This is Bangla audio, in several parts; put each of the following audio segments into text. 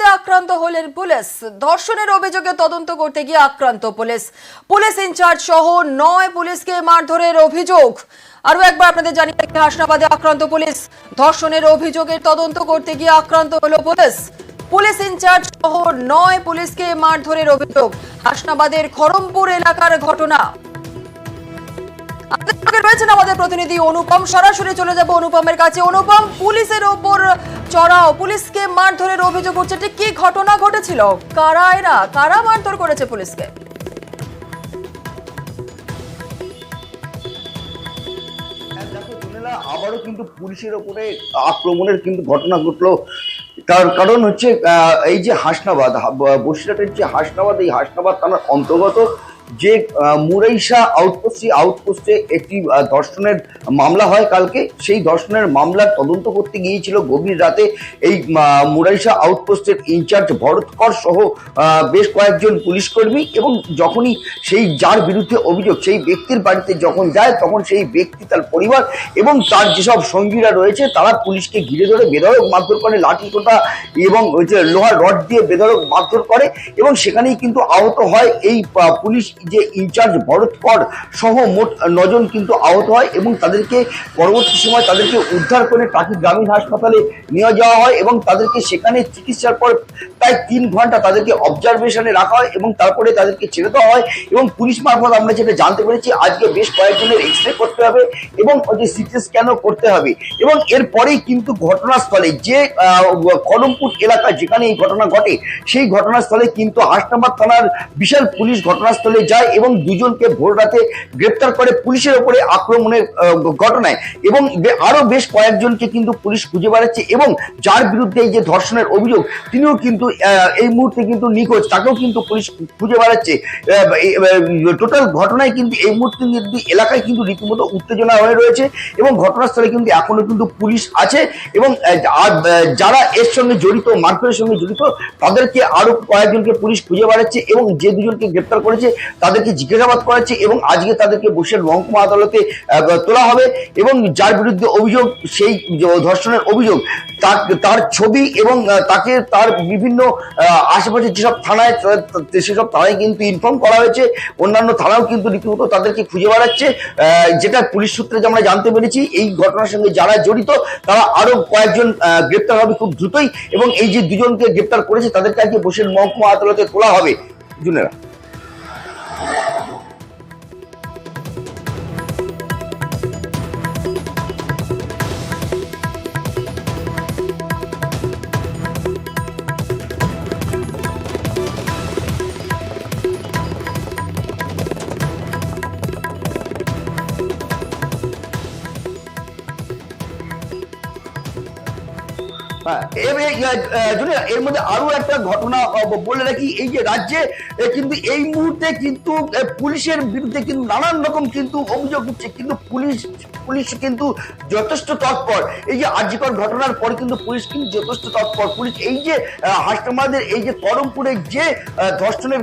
হাসনাবাদে আক্রান্ত হলেন পুলিশ। ধর্ষণের অভিযোগে তদন্ত করতে গিয়ে আক্রান্ত পুলিশ। পুলিশ ইনচার্জ সহ 9 পুলিশকে মারধরের অভিযোগ। আরো একবার আপনাদের জানিয়ে রাখি, হাসনাবাদে আক্রান্ত পুলিশ। ধর্ষণের অভিযোগের তদন্ত করতে গিয়ে আক্রান্ত হলো পুলিশ। পুলিশ ইনচার্জ সহ 9 পুলিশকে মারধরের অভিযোগ। হাসনাবাদের খড়মপুর এলাকার ঘটনা। রয়েছেন আমাদের প্রতিনিধি অনুপম, সরাসরি চলে যাব অনুপমের কাছে। অনুপম, পুলিশের ওপর চড়াও, পুলিশকে মারধরের অভিযোগ উঠছে, ঠিক কি ঘটনা ঘটেছিল? কারা মারধর করেছে পুলিশকে? আবারও কিন্তু পুলিশের ওপরে আক্রমণের কিন্তু ঘটনা ঘটলো। তার কারণ হচ্ছে এই যে হাসনাবাদ, বসিরহাটের যে হাসনাবাদ, এই হাসনাবাদ থানার অন্তর্গত যে মুরাইশা আউটপোস্টে একটি ধর্ষণের মামলা হয় কালকে। সেই ধর্ষণের মামলার তদন্ত করতে গিয়েছিল গভীর রাতে এই মুরাইশা আউটপোস্টের ইনচার্জ ভরতকর সহ বেশ কয়েকজন পুলিশ কর্মী। এবং যখনই সেই যার বিরুদ্ধে অভিযোগ সেই ব্যক্তির বাড়িতে যখন যায়, তখন সেই ব্যক্তি, তার পরিবার এবং তার যেসব সঙ্গীরা রয়েছে তারা পুলিশকে ঘিরে ধরে বেধড়ক মারধর করে, লাঠি সোঁটা এবং লোহার রড দিয়ে বেধড়ক মারধর করে। এবং সেখানেই কিন্তু আহত হয় এই পুলিশ যে ইনচার্জ ভরতকর সহ মোট 9 জন কিন্তু আহত হয়। এবং তাদেরকে পরবর্তী সময় তাদেরকে উদ্ধার করে টাকি গ্রামীণ হাসপাতালে নিয়ে যাওয়া হয় এবং তাদেরকে সেখানে চিকিৎসার পর প্রায় 3 ঘন্টা তাদেরকে অবজারভেশনে রাখা হয় এবং তারপরে তাদেরকে ছেড়ে দেওয়া হয়। এবং পুলিশ মারফত আমরা যেটা জানতে পেরেছি, আজকে বেশ কয়েকজনের এক্সরে করতে হবে এবং ওই সিটি স্ক্যানও করতে হবে। এবং এরপরেই কিন্তু ঘটনাস্থলে যে খড়মপুর এলাকা যেখানে এই ঘটনা ঘটে, সেই ঘটনাস্থলে কিন্তু হাসনাবাদ থানার বিশাল পুলিশ ঘটনাস্থলে যায় এবং 2 জনকে ভোর রাতে গ্রেপ্তার করে পুলিশের উপরে আক্রমণের ঘটনায়। এবং আরো বেশ কয়েকজনকে কিন্তু পুলিশ খুঁজে বেড়াচ্ছে এবং যার বিরুদ্ধে এই যে ধর্ষণের অভিযোগ, তিনিও কিন্তু এই মুহূর্তে কিন্তু নিখোঁজ, তাকেও কিন্তু পুলিশ খুঁজে বেড়াচ্ছে। টোটাল ঘটনায় কিন্তু এই মুহূর্তে কিন্তু এলাকায় কিন্তু রীতিমতো উত্তেজনা হয়ে রয়েছে এবং ঘটনাস্থলে কিন্তু এখনো কিন্তু পুলিশ আছে। এবং যারা এর সঙ্গে জড়িত, মারধরের সঙ্গে জড়িত, তাদেরকে আরো কয়েকজনকে পুলিশ খুঁজে বেড়াচ্ছে এবং যে 2 জনকে গ্রেপ্তার করেছে তাদেরকে জিজ্ঞাসাবাদ করাচ্ছে এবং আজকে তাদেরকে বসিরহাট মহকুমা আদালতে তোলা হবে। এবং যার বিরুদ্ধে অভিযোগ, সেই ধর্ষণের অভিযোগ, তার ছবি এবং তাকে তার বিভিন্ন আশেপাশে যেসব থানায়, সেসব থানায় কিন্তু ইনফর্ম করা হয়েছে। অন্যান্য থানাও কিন্তু রীতিমতো তাদেরকে খুঁজে বেড়াচ্ছে। যেটা পুলিশ সূত্রে আমরা জানতে পেরেছি, এই ঘটনার সঙ্গে যারা জড়িত তারা আরো কয়েকজন গ্রেপ্তার হবে খুব দ্রুতই। এবং এই যে 2 জনকে গ্রেপ্তার করেছে তাদেরকে আজকে বসিরহাট মহকুমা আদালতে তোলা হবে। জুনেরা, এর মধ্যে আরো একটা ঘটনা বলে রাখি, এই যে রাজ্যে কিন্তু এই মুহূর্তে কিন্তু পুলিশের বিরুদ্ধে কিন্তু নানান রকম কিন্তু অভিযোগ উঠছে, কিন্তু পুলিশ কিন্তু যথেষ্ট তৎপর। এই যে আর্যিকর ঘটনার পরে কিন্তু পুলিশ কিন্তু যথেষ্ট তৎপর। পুলিশ এই যে হাসনাবাদের এই যে খড়মপুরে যে ধর্ষণের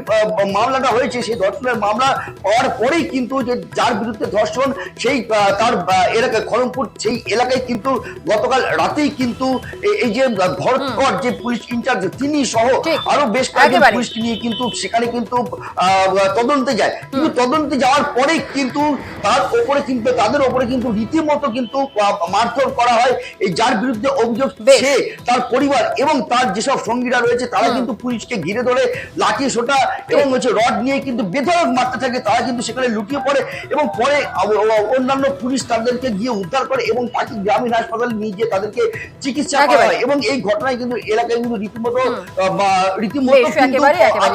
মামলাটা হয়েছে, সেই ধর্ষণের মামলা পাওয়ার পরেই কিন্তু যে যার বিরুদ্ধে ধর্ষণ, সেই তার এলাকায় খড়মপুর, সেই এলাকায় কিন্তু গতকাল রাতেই কিন্তু এই যে ভরতকর যে পুলিশ ইনচার্জ, তিনি সহ আরো বেশ কয়েকজন পুলিশকে নিয়ে কিন্তু সেখানে কিন্তু তদন্তে যায়। কিন্তু তদন্তে যাওয়ার পরে কিন্তু তাদের উপরে কিন্তু রীতিমতো কিন্তু মারধর করা হয়। এই যার বিরুদ্ধে অভিযোগ, সে, তার পরিবার এবং তার যেসব সঙ্গীরা রয়েছে তারা কিন্তু পুলিশকে ঘিরে ধরে লাঠি সোঁটা এবং রড নিয়ে কিন্তু বেধড়ক মারতে থাকে। তারা কিন্তু সেখানে লুটিয়ে পড়ে এবং পরে অন্যান্য পুলিশ তাদেরকে গিয়ে উদ্ধার করে এবং টাকি গ্রামীণ হাসপাতালে নিয়ে গিয়ে তাদেরকে চিকিৎসা করা হয়। এবং এই ঘটনায় কিন্তু এলাকায় কিন্তু রীতিমতো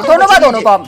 ধন্যবাদ অনুপম।